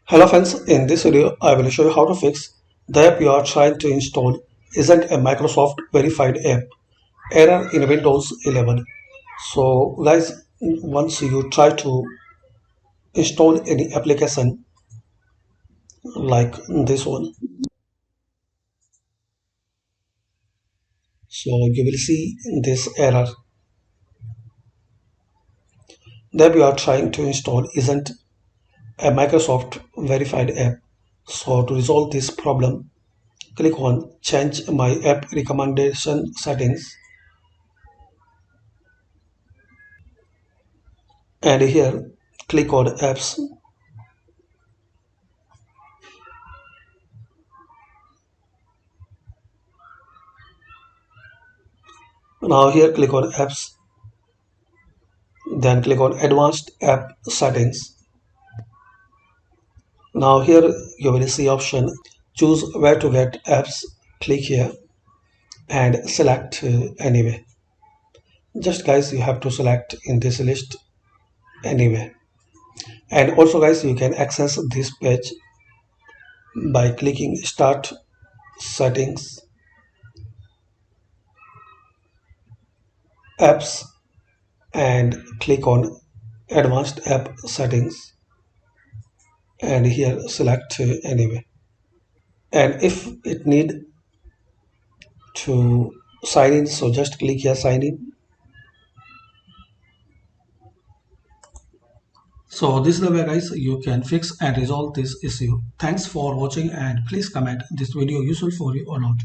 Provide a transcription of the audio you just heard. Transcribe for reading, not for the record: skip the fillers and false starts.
Hello friends, in this video I will show you how to fix the app you are trying to install isn't a Microsoft verified app. Error in Windows 11. So guys, once you try to install any application like this one, so you will see this error. The app you are trying to install isn't a Microsoft verified app. So to resolve this problem, click on Change My App Recommendation Settings, and here click on Apps. Now here click on Apps, then click on Advanced App Settings. Now here you will see option choose where to get apps. Click here and select Anyway. Just guys, you have to select in this list Anyway. And also guys, you can access this page by clicking Start Settings, Apps, and click on Advanced App Settings, and here select Anyway. And if it need to sign in, so just click here sign in. So this is the way guys you can fix and resolve this issue. Thanks for watching, and please comment this video useful for you or not.